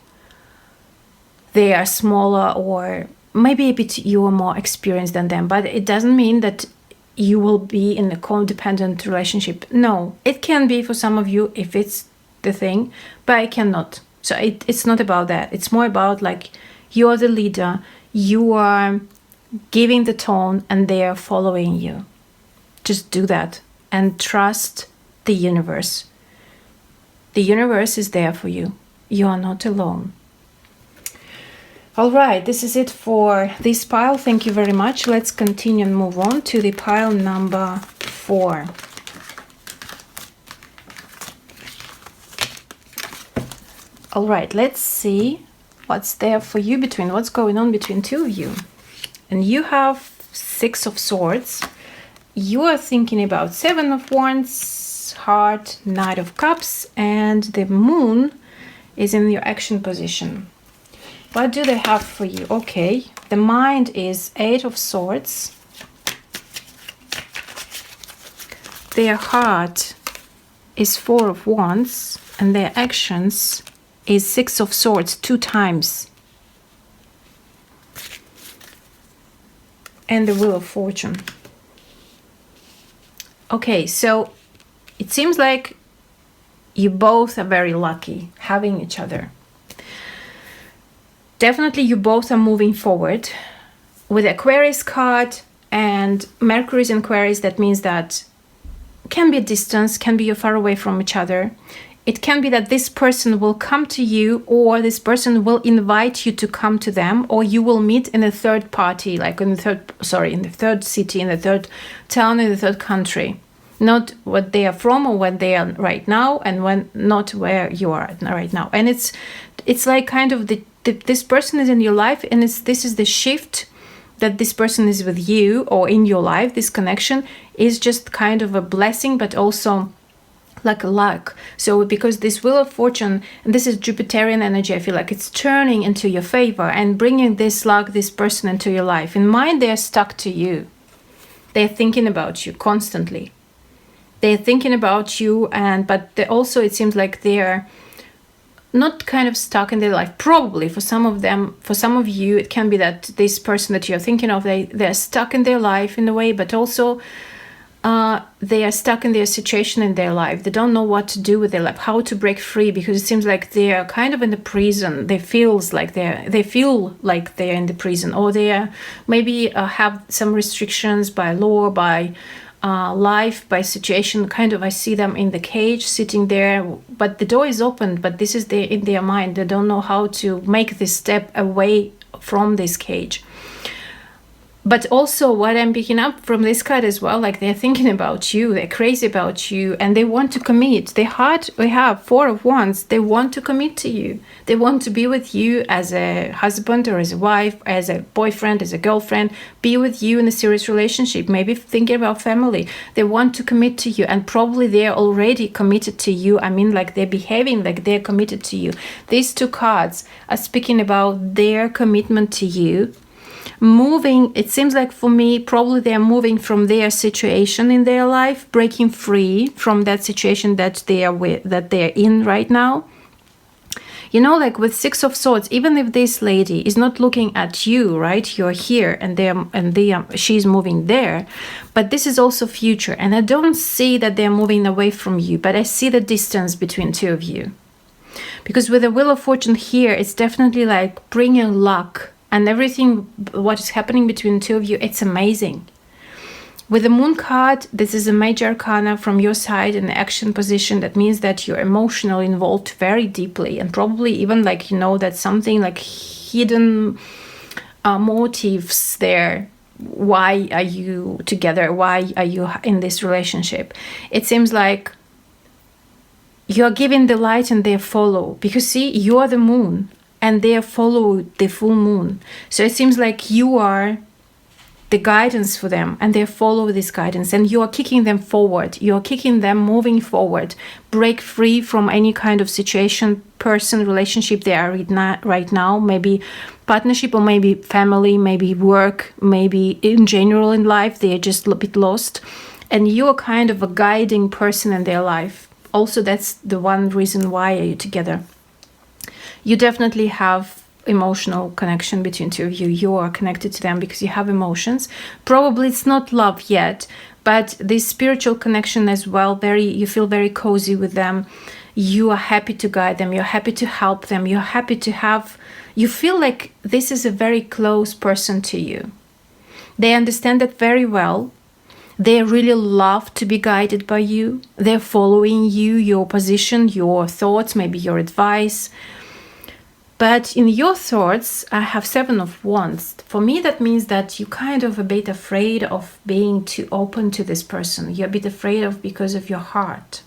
[SPEAKER 1] they are smaller or maybe a bit you are more experienced than them, but it doesn't mean that you will be in a codependent relationship. No, it can be for some of you if it's the thing, but it cannot. So it's not about that. It's more about like you are the leader, you are giving the tone, and they are following you. Just do that and trust the universe. The universe is there for you. You are not alone. All right, this is it for this pile. Thank you very much. Let's continue and move on to the pile number 4. All right, let's see what's there for you what's going on between two of you. And you have 6 of Swords. You are thinking about 7 of Wands, Heart, Knight of Cups, and the Moon is in your action position. What do they have for you? Okay, the mind is 8 of Swords. Their heart is 4 of Wands, and their actions is 6 of Swords 2 times. And the Wheel of Fortune. Okay, so it seems like you both are very lucky having each other. Definitely you both are moving forward. With Aquarius card and Mercury's in Aquarius, that means that can be a distance, can be you're far away from each other. It can be that this person will come to you, or this person will invite you to come to them, or you will meet in a third party, like in the third city, in the third town, in the third country. Not what they are from or what they are right now, and not where you are right now. And it's like kind of this person is in your life, and this is the shift that this person is with you or in your life. This connection is just kind of a blessing, but also like a luck. So because this Wheel of Fortune, and this is Jupiterian energy, I feel like it's turning into your favor and bringing this luck, this person into your life. In mind, they're stuck to you. They're thinking about you constantly. They're thinking about you, but also it seems like they're not kind of stuck in their life. Probably for some of them, for some of you, it can be that this person that you're thinking of, they're stuck in their life in a way, but also they are stuck in their situation in their life. They don't know what to do with their life, how to break free, because it seems like they are kind of in the prison. They feel like they're in the prison, or they are maybe have some restrictions by law, by life, by situation. Kind of I see them in the cage sitting there, but the door is open, but this is in their mind. They don't know how to make this step away from this cage. But also what I'm picking up from this card as well, like they're thinking about you, they're crazy about you, and they want to commit. Their heart, we have 4 of Wands, they want to commit to you. They want to be with you as a husband or as a wife, as a boyfriend, as a girlfriend, be with you in a serious relationship, maybe thinking about family. They want to commit to you, and probably they're already committed to you. I mean, like they're behaving like they're committed to you. These 2 cards are speaking about their commitment to you. moving. It seems like for me, probably they are moving from their situation in their life, breaking free from that situation that they are in right now. You know, like with Six of Swords, even if this lady is not looking at you, right? You're here and she's moving there. But this is also future. And I don't see that they're moving away from you, but I see the distance between two of you. Because with the Wheel of Fortune here, it's definitely like bringing luck and everything, what is happening between the two of you, it's amazing. With the Moon card, this is a major arcana from your side in the action position. That means that you're emotionally involved very deeply, and probably even like, you know, that something like hidden motives there. Why are you together? Why are you in this relationship? It seems like you're giving the light and they follow. Because see, you are the moon and they follow the full moon. So it seems like you are the guidance for them and they follow this guidance, and you are kicking them forward. You are kicking them moving forward. Break free from any kind of situation, person, relationship they are right now. Maybe partnership, or maybe family, maybe work, maybe in general in life. They are just a bit lost. And you are kind of a guiding person in their life. Also, that's the one reason why are you together. You definitely have emotional connection between two of you. You are connected to them because you have emotions. Probably it's not love yet, but this spiritual connection as well. You feel very cozy with them. You are happy to guide them. You're happy to help them. You're happy to you feel like this is a very close person to you. They understand that very well. They really love to be guided by you. They're following you, your position, your thoughts, maybe your advice. But in your thoughts, I have Seven of Wands. For me, that means that you're kind of a bit afraid of being too open to this person. You're a bit afraid of because of your heart.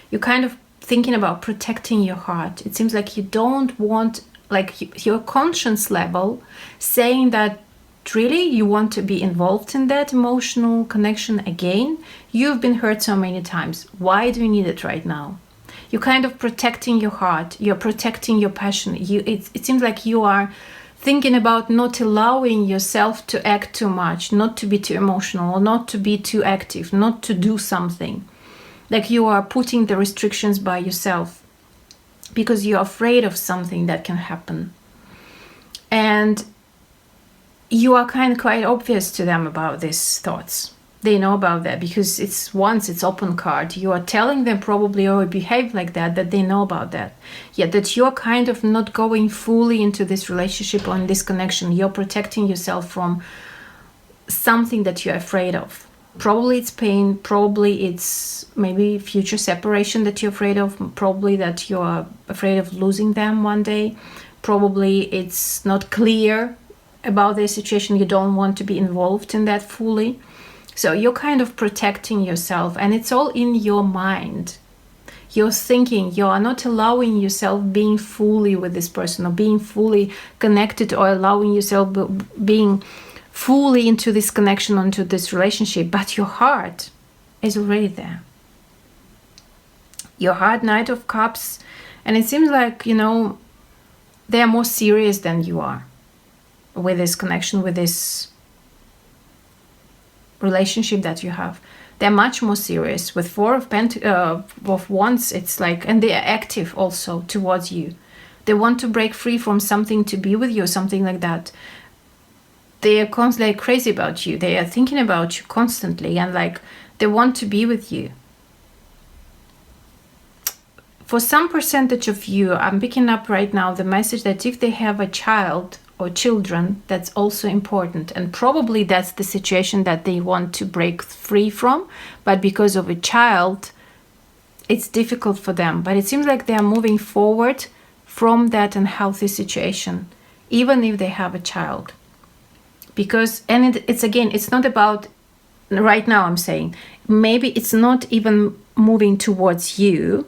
[SPEAKER 1] You're kind of thinking about protecting your heart. It seems like you don't want, like your conscience level saying that really you want to be involved in that emotional connection again. You've been hurt so many times. Why do you need it right now? You're kind of protecting your heart. You're protecting your passion. It seems like you are thinking about not allowing yourself to act too much, not to be too emotional, or not to be too active, not to do something. Like you are putting the restrictions by yourself because you're afraid of something that can happen. And you are kind of quite obvious to them about these thoughts. They know about that because it's open card. You are telling them probably, or behave like that they know about that. Yet that you're kind of not going fully into this relationship or in this connection. You're protecting yourself from something that you're afraid of. Probably it's pain. Probably it's maybe future separation that you're afraid of. Probably that you're afraid of losing them one day. Probably it's not clear about their situation. You don't want to be involved in that fully. So you're kind of protecting yourself, and it's all in your mind. You're thinking, you are not allowing yourself being fully with this person or being fully connected, or allowing yourself being fully into this connection, into this relationship, but your heart is already there. Your heart, Knight of Cups, and it seems like, you know, they are more serious than you are with this connection, with this relationship that you have. They're much more serious. With Four of Wands, it's like, and they are active also towards you. They want to break free from something to be with you, something like that. They are constantly crazy about you. They are thinking about you constantly, and like they want to be with you. For some percentage of you, I'm picking up right now the message that if they have a child or children, that's also important, and probably that's the situation that they want to break free from, but because of a child it's difficult for them. But it seems like they are moving forward from that unhealthy situation, even if they have a child. Because, and it's again, it's not about right now, I'm saying maybe it's not even moving towards you,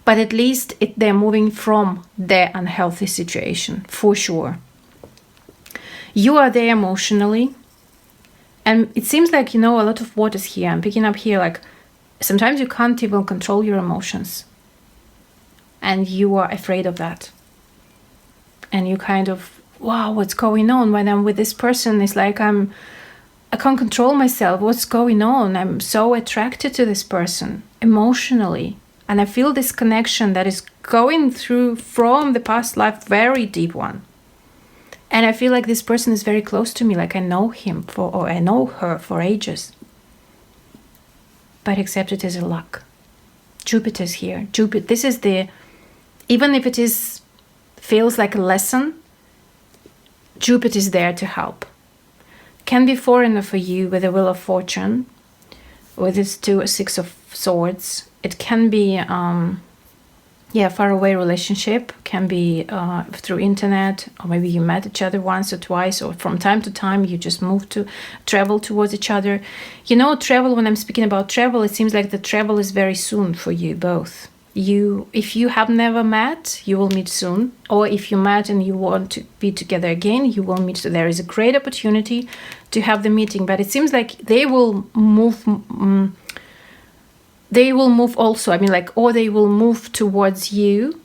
[SPEAKER 1] but at least they're moving from their unhealthy situation for sure. You are there emotionally, and it seems like, you know, a lot of waters here. I'm picking up here, like sometimes you can't even control your emotions, and you are afraid of that, and you kind of wow, what's going on when I'm with this person? It's like I can't control myself. What's going on? I'm so attracted to this person emotionally. And I feel this connection that is going through from the past life, very deep one. And I feel like this person is very close to me, like I know him or I know her for ages. But except it is a luck. Jupiter's here. Jupiter, this is even if it feels like a lesson, Jupiter is there to help. Can be foreigner for you with the Wheel of Fortune, with this Six of Swords. It can be far away relationship, can be through internet, or maybe you met each other once or twice, or from time to time you just move to travel towards each other. Travel, when I'm speaking about travel, it seems like the travel is very soon for you both. If you have never met, you will meet soon, or if you met and you want to be together again, you will meet. So there is a great opportunity to have the meeting, but it seems like they will move. They will move also, or they will move towards you.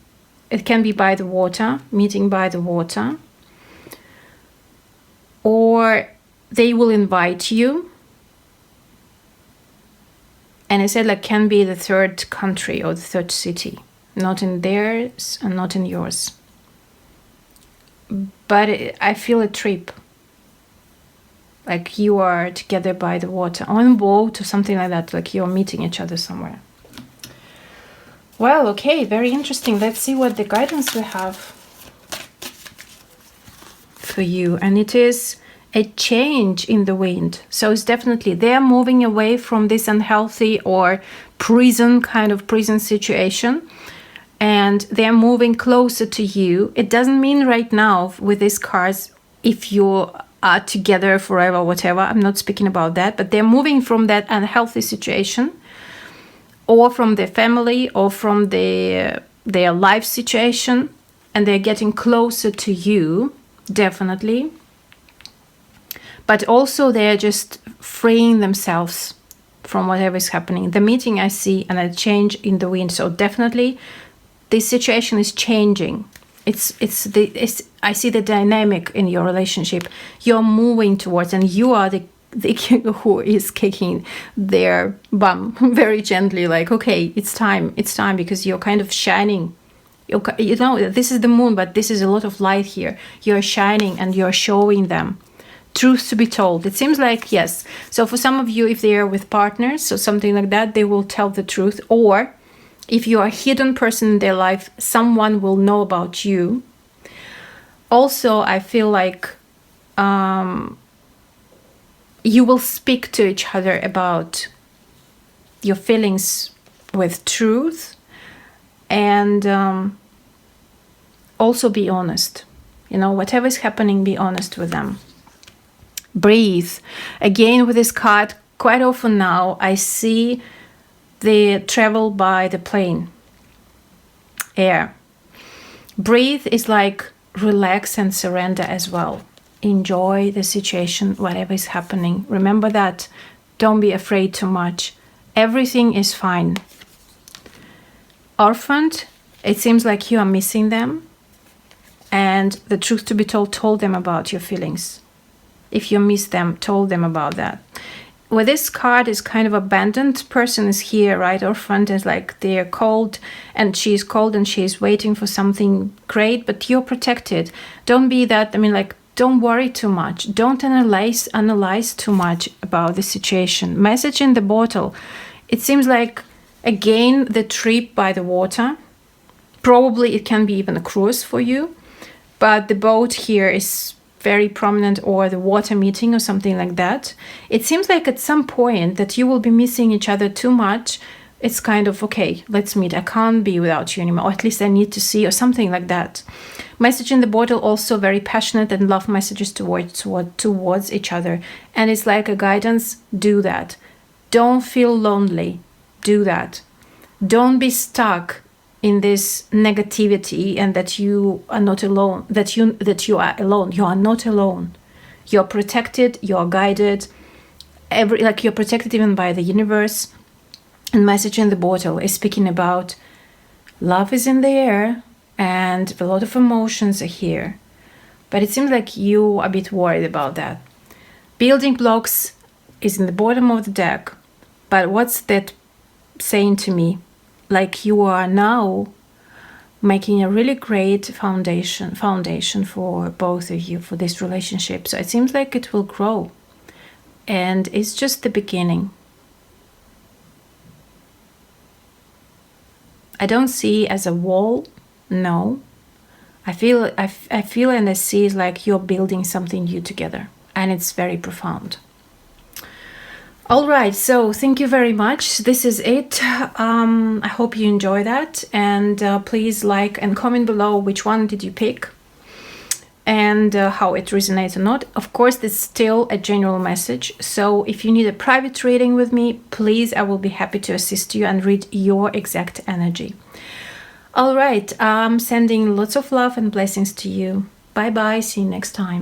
[SPEAKER 1] It can be by the water, meeting by the water. Or they will invite you. And I said, can be the third country or the third city. Not in theirs and not in yours. But I feel a trip. Like you are together by the water, on a boat or something like that, like you're meeting each other somewhere. Well, okay, very interesting. Let's see what the guidance we have for you. And it is a change in the wind. So it's definitely, they're moving away from this unhealthy or prison situation. And they're moving closer to you. It doesn't mean right now with these cards, if you are together forever, whatever. I'm not speaking about that, but they're moving from that unhealthy situation, or from their family, or from their life situation, and they're getting closer to you, definitely. But also they're just freeing themselves from whatever is happening. The meeting I see, and a change in the wind. So definitely this situation is changing. I see the dynamic in your relationship. You're moving towards, and you are the who is kicking their bum very gently, like, okay, it's time, because you're kind of shining. This is the moon, but this is a lot of light here. You're shining and you're showing them. Truth to be told. It seems like, yes. So for some of you, if they are with partners or something like that, they will tell the truth. Or if you are a hidden person in their life, someone will know about you. Also, I feel like you will speak to each other about your feelings with truth, and also be honest. Whatever is happening, be honest with them. Breathe. Again, with this card, quite often now I see the travel by the plane, air. Breathe is like relax and surrender as well. Enjoy the situation, whatever is happening. Remember that. Don't be afraid too much. Everything is fine. Orphaned, it seems like you are missing them. And the truth to be told them about your feelings. If you miss them, told them about that. Well, this card is kind of abandoned person is here, right? Orphaned is like they're cold, and she's cold and she's waiting for something great, but you're protected. Don't be that, don't worry too much. Don't analyze too much about the situation. Message in the bottle. It seems like, again, the trip by the water. Probably it can be even a cruise for you, but the boat here is very prominent, or the water meeting or something like that. It seems like at some point that you will be missing each other too much. It's kind of, okay, let's meet. I can't be without you anymore, or at least I need to see, or something like that. Message in the bottle, also very passionate and love messages towards each other. And it's like a guidance, do that. Don't feel lonely, do that. Don't be stuck in this negativity, and that you are not alone, that you are alone. You are not alone. You're protected, you're guided, you're protected even by the universe. And message in the bottle is speaking about love is in the air, and a lot of emotions are here. but it seems like you are a bit worried about that. Building blocks is in the bottom of the deck, but what's that saying to me? Like you are now making a really great foundation for both of you, for this relationship. So it seems like it will grow, and it's just the beginning. I don't see as a wall, no. I feel and I see it like you're building something new together, and it's very profound. All right, so thank you very much. This is it. I hope you enjoy that, and please like and comment below which one did you pick and how it resonates or not. Of course, this is still a general message, so if you need a private reading with me, please, I will be happy to assist you and read your exact energy. All right, I'm sending lots of love and blessings to you. Bye bye, see you next time.